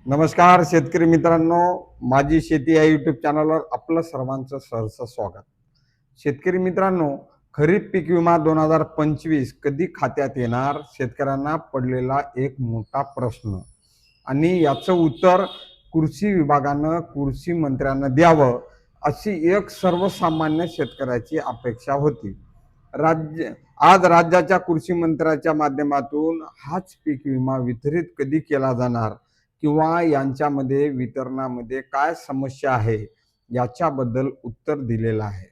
नमस्कार शेतकरी मित्रांनो, माझी शेती या यूट्यूब चॅनलवर आपलं सर्वांचं सहर्ष स्वागत. शेतकरी मित्रांनो, खरीप पीक विमा 2025 कधी खात्यात येणार? शेतकऱ्यांना पडलेला एक मोठा प्रश्न आणि याचं उत्तर कृषी विभागानं कृषी मंत्र्यांना द्यावं अशी एक सर्वसामान्य शेतकऱ्याची अपेक्षा होती. आज राज्याच्या कृषी मंत्र्याच्या माध्यमातून हाच पीक विमा वितरित कधी केला जाणार किंवा यांच्यामध्ये वितरणामध्ये काय समस्या आहे याच्याबद्दल उत्तर दिलेलं आहे.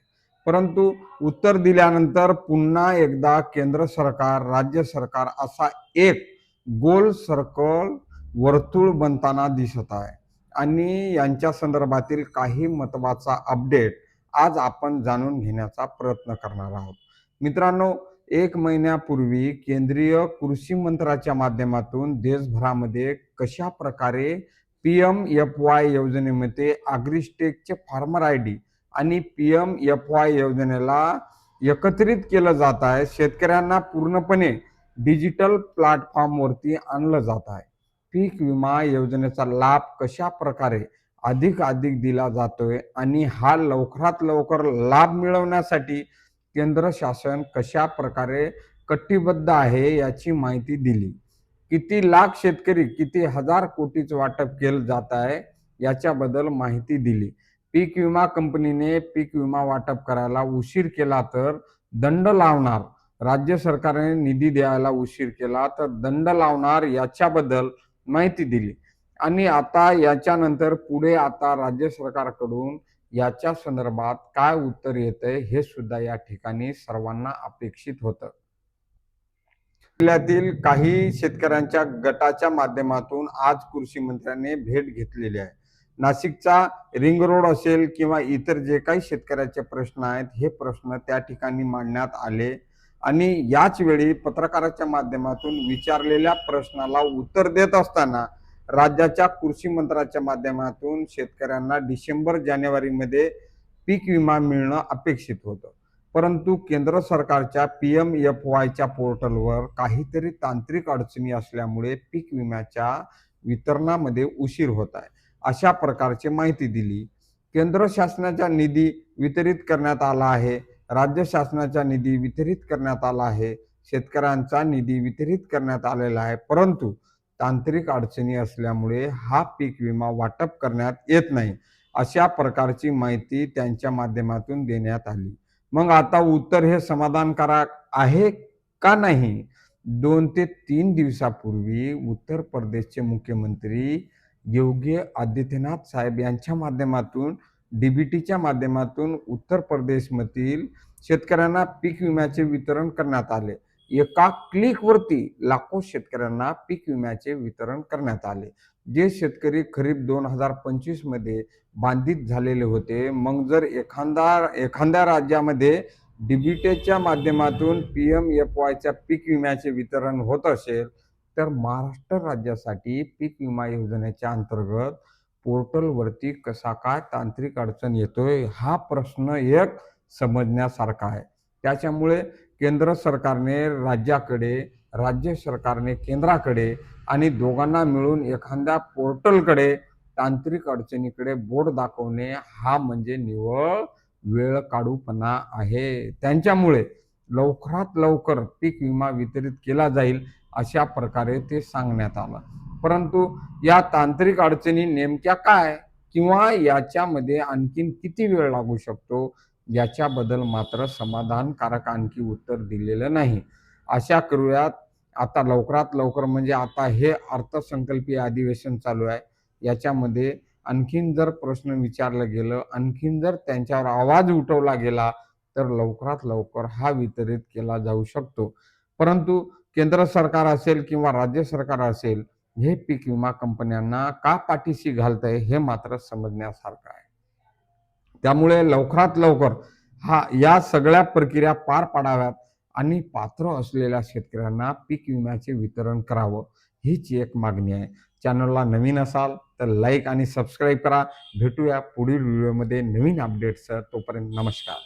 परंतु उत्तर दिल्यानंतर पुन्हा एकदा केंद्र सरकार, राज्य सरकार असा एक गोल सर्कल वर्तुळ बनताना दिसत आहे आणि यांच्या संदर्भातील काही महत्त्वाचा अपडेट आज आपण जाणून घेण्याचा प्रयत्न करणार आहोत. मित्रांनो, 1 महिन्यापूर्वी केंद्रीय कृषी मंत्र्याच्या माध्यमातून देशभरामध्ये कशा प्रकारे PM-FY योजनेमध्ये ॲग्रिस्टेकचे फार्मर आयडी आणि PM-FY योजनेला एकत्रित केलं जात आहे. शेतकऱ्यांना पूर्णपणे डिजिटल प्लॅटफॉर्मवरती आणलं जात आहे. पीक विमा योजनेचा लाभ कशा प्रकारे अधिक दिला जातोय आणि हा लवकरात लवकर लाभ मिळवण्यासाठी केंद्र शासन कशा प्रकारे कटिबद्ध आहे याची माहिती दिली. किती लाख शेतकरी, किती हजार कोटीचं वाटप केलं जात आहे याच्याबद्दल माहिती दिली. पीक विमा कंपनीने पीक विमा वाटप करायला उशीर केला तर दंड लावणार, राज्य सरकारने निधी द्यायला उशीर केला तर दंड लावणार याच्याबद्दल माहिती दिली. आणि आता याच्यानंतर पुढे आता राज्य सरकारकडून याच्या संदर्भात काय उत्तर येतंय हे सुद्धा या ठिकाणी सर्वांना अपेक्षित होतं. जिल्ह्यातील काही शेतकऱ्यांच्या गटाच्या माध्यमातून आज कृषी मंत्र्यांनी भेट घेतलेली आहे. नाशिकचा रिंग रोड असेल किंवा इतर जे काही शेतकऱ्याचे प्रश्न आहेत हे प्रश्न त्या ठिकाणी मांडण्यात आले आणि याच वेळी पत्रकाराच्या माध्यमातून विचारलेल्या प्रश्नाला उत्तर देत असताना राज्याच्या कृषी मंत्र्याच्या माध्यमातून शेतकऱ्यांना डिसेंबर-जानेवारीमध्ये पीक विमा मिळणं अपेक्षित होतं. परंतु केंद्र सरकारच्या PM-FYच्या पोर्टलवर काहीतरी तांत्रिक अडचणी असल्यामुळे पीक विम्याच्या वितरणामध्ये उशीर होत आहे, अशा प्रकारची माहिती दिली. केंद्र शासनाचा निधी वितरित करण्यात आला आहे, राज्य शासनाचा निधी वितरित करण्यात आला आहे, शेतकऱ्यांचा निधी वितरित करण्यात आलेला आहे, परंतु तांत्रिक अडचणी असल्यामुळे हा पीक विमा वाटप करण्यात येत नाही, अशा प्रकारची माहिती त्यांच्या माध्यमातून देण्यात आली. मग आता उत्तर हे समाधानकारक आहे का नाही? 2 ते 3 दिवसापूर्वी उत्तर प्रदेशचे मुख्यमंत्री योगी आदित्यनाथ साहेब यांच्या माध्यमातून DBTच्या माध्यमातून उत्तर प्रदेशमधील शेतकऱ्यांना पीक विम्याचे वितरण करण्यात आले. एका क्लिकवरती लाखो शेतकऱ्यांना पीक विम्याचे वितरण करण्यात आले. जे शेतकरी खरीप 2025 मध्ये बाधित झालेले होते, मग जर एखाद्या राज्यामध्ये DBTच्या माध्यमातून PM-FYच्या पीक विम्याचे वितरण होत असेल तर महाराष्ट्र राज्यासाठी पीक विमा योजनेच्या अंतर्गत पोर्टलवरती कसा काय तांत्रिक अडचण येतोय हा प्रश्न एक समजण्यासारखा आहे. त्याच्यामुळे केंद्र सरकारने राज्याकडे, राज्य सरकारने केंद्राकडे आणि दोघांना मिळून एखाद्या पोर्टलकडे तांत्रिक अडचणीकडे बोट दाखवणे हा म्हणजे निव्वळ वेळ काढूपणा आहे. त्यांच्यामुळे लवकरात लवकर पीक विमा वितरित केला जाईल अशा प्रकारे ते सांगण्यात आलं. परंतु या तांत्रिक अडचणी नेमक्या काय किंवा याच्यामध्ये आणखीन किती वेळ लागू शकतो याच्याबद्दल मात्र समाधानकारक आणखी उत्तर दिलेलं नाही. आशा करूयात आता लवकरात लवकर म्हणजे आता हे अर्थसंकल्पीय अधिवेशन चालू आहे, याच्यामध्ये आणखीन जर प्रश्न विचारलं गेलं, आणखीन जर त्यांच्यावर आवाज उठवला गेला तर लवकरात लवकर हा वितरित केला जाऊ शकतो. परंतु केंद्र सरकार असेल किंवा राज्य सरकार असेल हे पीक विमा कंपन्यांना का पाठीशी घालतंय हे मात्र समजण्यासारखं आहे. त्यामुळे लवकरात लवकर या सगळ्या प्रक्रिया पार पाडाव्यात आणि पात्र असलेल्या शेतकऱ्यांना पीक विम्याचे वितरण करावं हीच एक मागणी आहे. चॅनलला नवीन असाल तर लाईक आणि सबस्क्राईब करा. भेटूया पुढील व्हिडिओमध्ये नवीन अपडेट्स. तोपर्यंत नमस्कार.